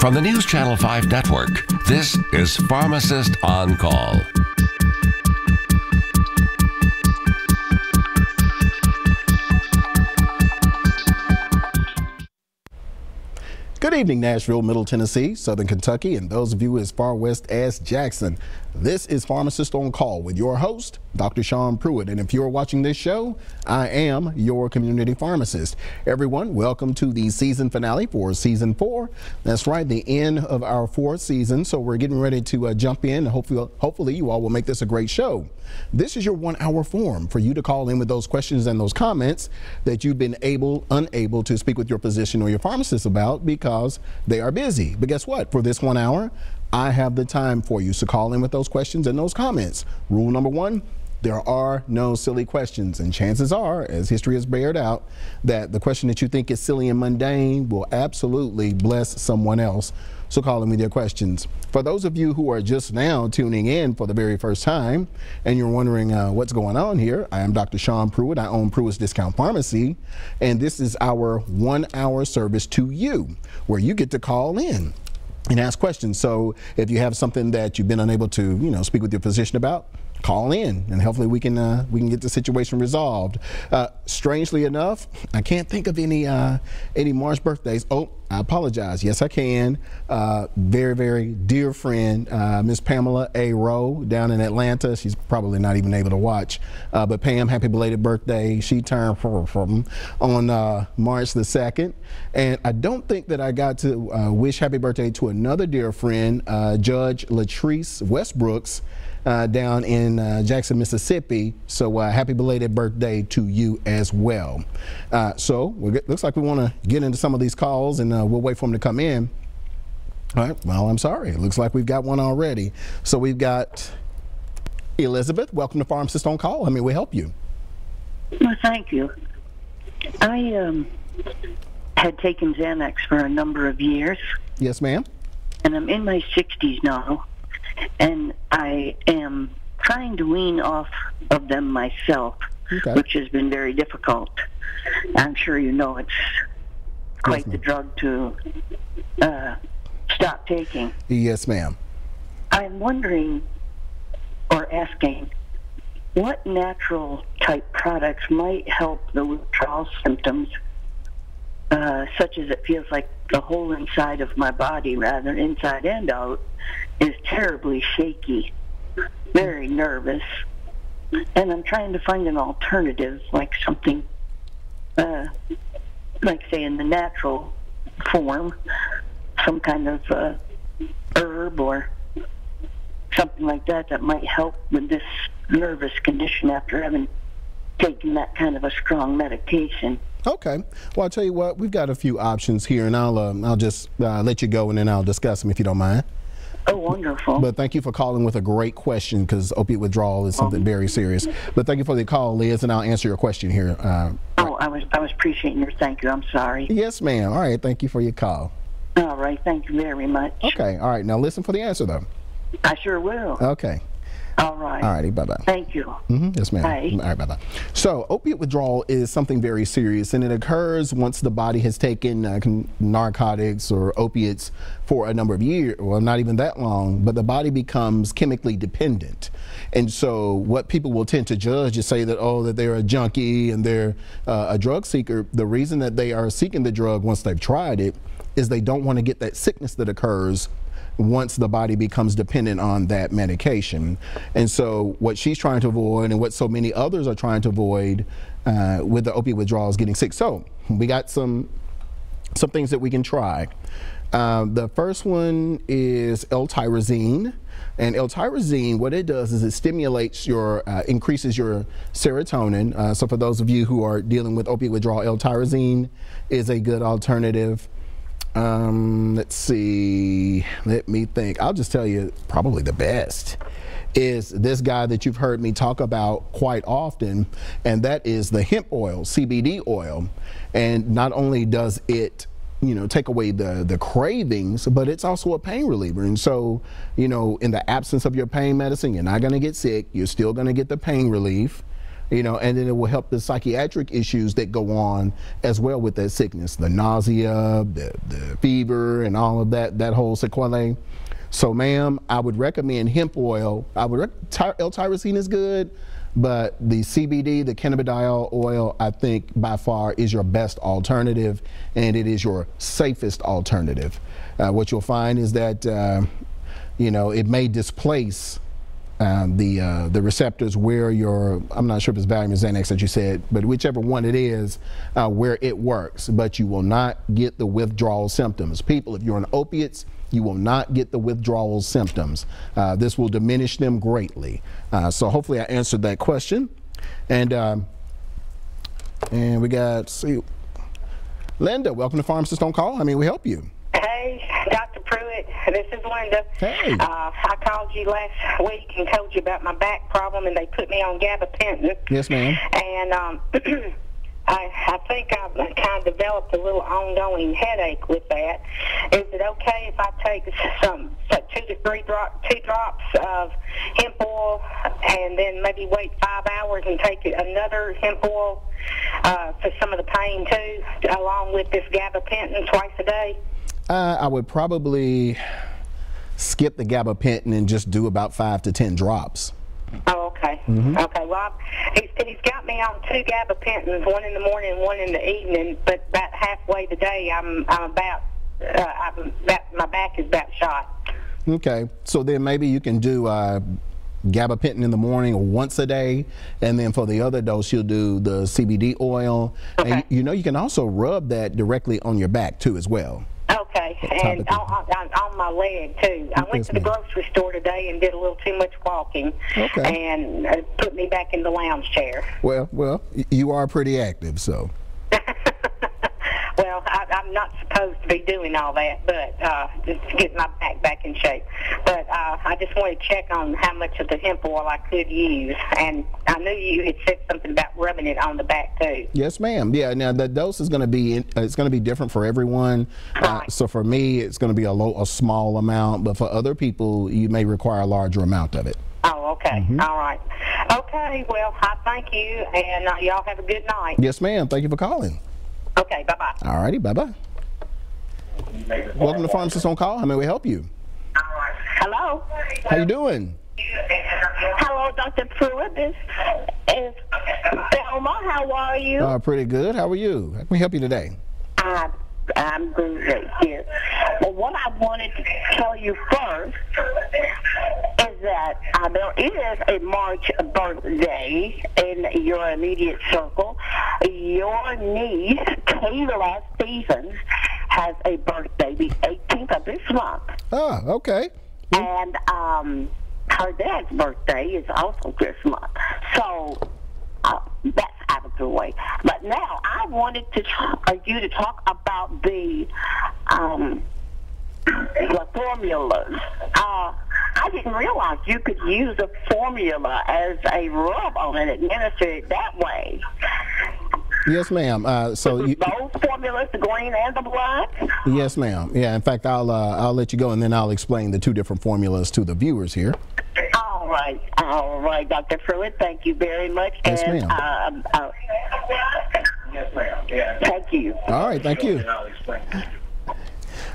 From the News Channel 5 network, this is Pharmacist on Call. Good evening, Nashville, Middle Tennessee, Southern Kentucky, and those of you as far west as Jackson. This is Pharmacist on Call with your host, Dr. Sean Pruitt. And if you're watching this show, I am your community pharmacist. Everyone, welcome to the season finale for season 4. That's right, the end of our 4th season. So we're getting ready to jump in. And hopefully you all will make this a great show. This is your 1-hour forum for you to call in with those questions and those comments that you've been unable to speak with your physician or your pharmacist about because they are busy. But guess what? For this 1 hour, I have the time for you. So call in with those questions and those comments. Rule number 1, there are no silly questions. And chances are, as history has bared out, that the question that you think is silly and mundane will absolutely bless someone else. So call in with your questions. For those of you who are just now tuning in for the very first time and you're wondering what's going on here, I am Dr. Sean Pruitt. I own Pruitt's Discount Pharmacy, and this is our 1-hour service to you where you get to call in and ask questions. So if you have something that you've been unable to, speak with your physician about, call in and hopefully we can get the situation resolved. Strangely enough, I can't think of any March birthdays. Oh, I apologize. Yes, I can. Very, very dear friend, Miss Pamela A. Rowe down in Atlanta. She's probably not even able to watch. But Pam, happy belated birthday. She turned on March the 2nd. And I don't think that I got to wish happy birthday to another dear friend, Judge Latrice Westbrooks, down in Jackson, Mississippi. So happy belated birthday to you as well. So looks like we want to get into some of these calls, and we'll wait for them to come in. All right, well, I'm sorry. It looks like we've got one already. So we've got Elizabeth. Welcome to Pharmacist on Call. How may we help you? Well, thank you. I had taken Xanax for a number of years. Yes, ma'am. And I'm in my 60s now. And I am trying to wean off of them myself, which has been very difficult. I'm sure you know it's quite the drug to stop taking. Yes, ma'am. I'm wondering or asking what natural type products might help the withdrawal symptoms, such as it feels like the whole inside of my body, rather inside and out, is terribly shaky, very nervous, and I'm trying to find an alternative, like something, like say in the natural form, some kind of herb or something like that that might help with this nervous condition after having taken that kind of a strong medication. Okay. Well, I'll tell you what, we've got a few options here, and I'll just let you go, and then I'll discuss them if you don't mind. Oh, wonderful. But thank you for calling with a great question, because opiate withdrawal is something very serious. But thank you for the call, Liz, and I'll answer your question here. I was appreciating your thank you. I'm sorry. Yes, ma'am. All right. Thank you for your call. All right. Thank you very much. Okay. All right. Now listen for the answer, though. I sure will. Okay. All right. All righty. Bye-bye. Thank you. Yes, ma'am. Bye. All right. Bye-bye. So opiate withdrawal is something very serious, and it occurs once the body has taken narcotics or opiates for a number of years, well, not even that long, but the body becomes chemically dependent. And so what people will tend to judge is say that, that they're a junkie and they're a drug seeker. The reason that they are seeking the drug once they've tried it is they don't want to get that sickness that occurs once the body becomes dependent on that medication. And so what she's trying to avoid, and what so many others are trying to avoid with the opiate withdrawal, is getting sick. So we got some things that we can try. The first one is L-tyrosine. And L-tyrosine, what it does is it stimulates increases your serotonin. So for those of you who are dealing with opiate withdrawal, L-tyrosine is a good alternative. Let's see, let me think. I'll just tell you, probably the best is this guy that you've heard me talk about quite often, and that is the hemp oil, CBD oil. And not only does it take away the cravings, but it's also a pain reliever. And so, in the absence of your pain medicine, you're not going to get sick. You're still going to get the pain relief. you know, and then it will help the psychiatric issues that go on as well with that sickness, the nausea, the fever, and all of that whole sequelae. So, ma'am, I would recommend hemp oil. L-tyrosine is good, but the CBD, the cannabidiol oil, I think by far is your best alternative, and it is your safest alternative. What you'll find is that, you know, it may displace the receptors where I'm not sure if it's Valium or Xanax that you said, but whichever one it is, where it works, but you will not get the withdrawal symptoms. People, if you're on opiates, you will not get the withdrawal symptoms. This will diminish them greatly. So hopefully I answered that question. And we got, see, Linda, welcome to Pharmacist on Call. How may we help you? Hey, Dr. Pruitt, this is Linda. Hey. I called you last week and told you about my back problem, and they put me on gabapentin. Yes, ma'am. And I think I've kind of developed a little ongoing headache with that. Is it okay if I take two drops of hemp oil and then maybe wait 5 hours and take another hemp oil for some of the pain too, along with this gabapentin twice a day? I would probably skip the gabapentin and just do about 5 to 10 drops. Oh, okay. Mm-hmm. Okay. Well, he's got me on 2 gabapentins, one in the morning and one in the evening. But about halfway the day, my back is about shot. Okay. So then maybe you can do gabapentin in the morning once a day, and then for the other dose, you'll do the CBD oil. Okay. And you know, you can also rub that directly on your back too, as well. Okay, and on my leg too. I went to the grocery store today and did a little too much walking, and put me back in the lounge chair. Well, you are pretty active, so. Well, I'm not supposed to be doing all that, but just to get my back in shape. But I just wanted to check on how much of the hemp oil I could use, and I knew you had said something about rubbing it on the back too. Yes, ma'am. Yeah. Now the dose is going to be different for everyone. Right. So for me, it's going to be a small amount, but for other people, you may require a larger amount of it. Oh, okay. Mm-hmm. All right. Okay. Well, I thank you, and y'all have a good night. Yes, ma'am. Thank you for calling. Okay. Bye bye. All righty. Bye bye. Welcome to Pharmacist on Call. How may we help you? Hello. How you doing? Hello, Dr. Pruitt. This is Thelma. How are you? Pretty good. How are you? How can we help you today? I'm great, yes. Well, what I wanted to tell you first is that there is a March birthday in your immediate circle. Your niece, Kayla Stevens, has a birthday the 18th of this month. Oh, okay. And her dad's birthday is also this month. So that's out of the way. But now I wanted you to talk about the formulas. I didn't realize you could use a formula as a rub on it, administer it that way. Yes, ma'am. So both formulas, the green and the black? Yes, ma'am. Yeah. In fact, I'll let you go, and then I'll explain the 2 different formulas to the viewers here. All right, Dr. Pruitt. Thank you very much. Yes, ma'am. Yes, ma'am. Yeah. Thank you. All right. Thank you.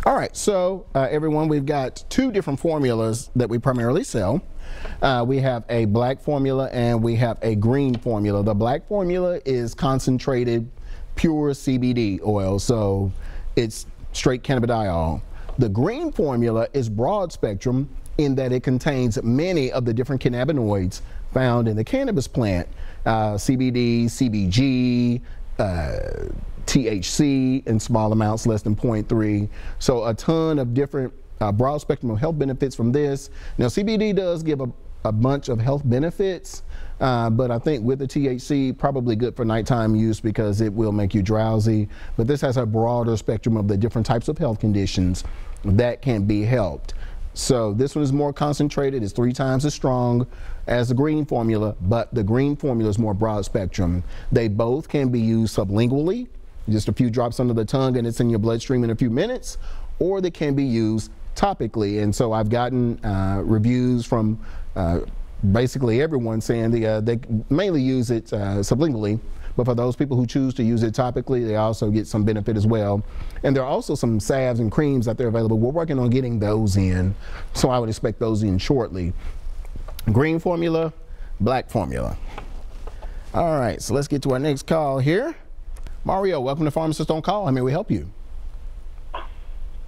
All right. So everyone, we've got 2 different formulas that we primarily sell. We have a black formula and we have a green formula. The black formula is concentrated pure CBD oil, so it's straight cannabidiol. The green formula is broad spectrum in that it contains many of the different cannabinoids found in the cannabis plant, CBD, CBG, THC in small amounts, less than 0.3. So a ton of different broad spectrum of health benefits from this. Now CBD does give a bunch of health benefits, but I think with the THC, probably good for nighttime use because it will make you drowsy. But this has a broader spectrum of the different types of health conditions that can be helped. So this one is more concentrated, it's 3 times as strong as the green formula, but the green formula is more broad spectrum. They both can be used sublingually, just a few drops under the tongue and it's in your bloodstream in a few minutes, or they can be used topically. And so I've gotten reviews from basically everyone's saying they mainly use it sublingually, but for those people who choose to use it topically, they also get some benefit as well. And there are also some salves and creams that they're available. We're working on getting those in, so I would expect those in shortly. Green formula, black formula. All right, so let's get to our next call here. Mario, welcome to Pharmacist on Call. How may we help you?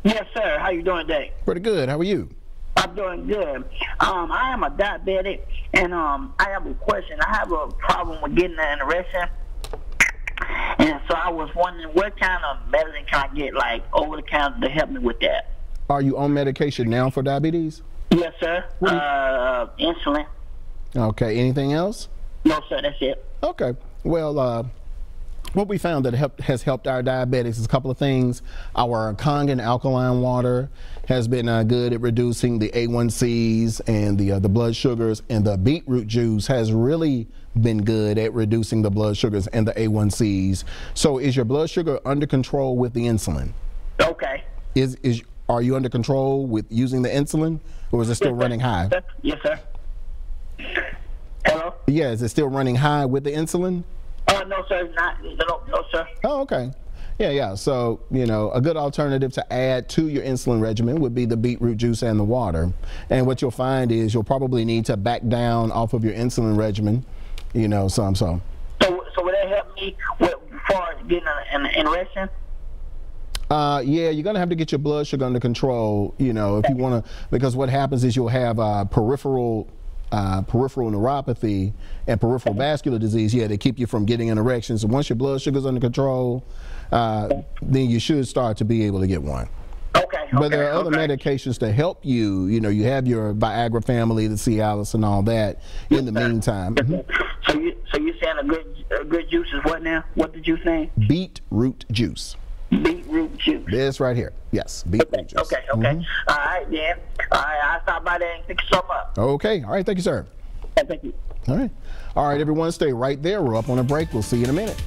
Yes, sir. How you doing today? Pretty good. How are you? I'm doing good. I am a diabetic, and I have a question. I have a problem with getting an erection, and so I was wondering what kind of medicine can I get, like over the counter, to help me with that. Are you on medication now for diabetes? Yes, sir. Insulin. Okay. Anything else? No, sir. That's it. Okay. Well, what we found that has helped our diabetics is a couple of things. Our Kangen alkaline water has been good at reducing the A1Cs and the blood sugars, and the beetroot juice has really been good at reducing the blood sugars and the A1Cs. So is your blood sugar under control with the insulin? Okay. Are you under control with using the insulin, or is it still running high? Yes, sir. Hello? Yeah, is it still running high with the insulin? No, sir. Not. No, sir. Oh, okay. Yeah. So, you know, a good alternative to add to your insulin regimen would be the beetroot juice and the water. And what you'll find is you'll probably need to back down off of your insulin regimen, you know, some. So would that help me with far getting an erection? Yeah, you're going to have to get your blood sugar under control, you know, if you want to, because what happens is you'll have peripheral neuropathy and peripheral vascular disease, to keep you from getting an erection. So once your blood sugar's under control, then you should start to be able to get one. Okay. But there are other medications to help you. You know, you have your Viagra family, the Cialis, and all that. In the meantime. So you saying a good juice is what now? What the juice name? Beetroot juice. Beetroot juice. This right here. Yes, beetroot juice. Okay. All right, then. All right, I'll stop by there and pick some up. Okay. All right. Thank you, sir. Thank you. All right, everyone, stay right there. We're up on a break. We'll see you in a minute.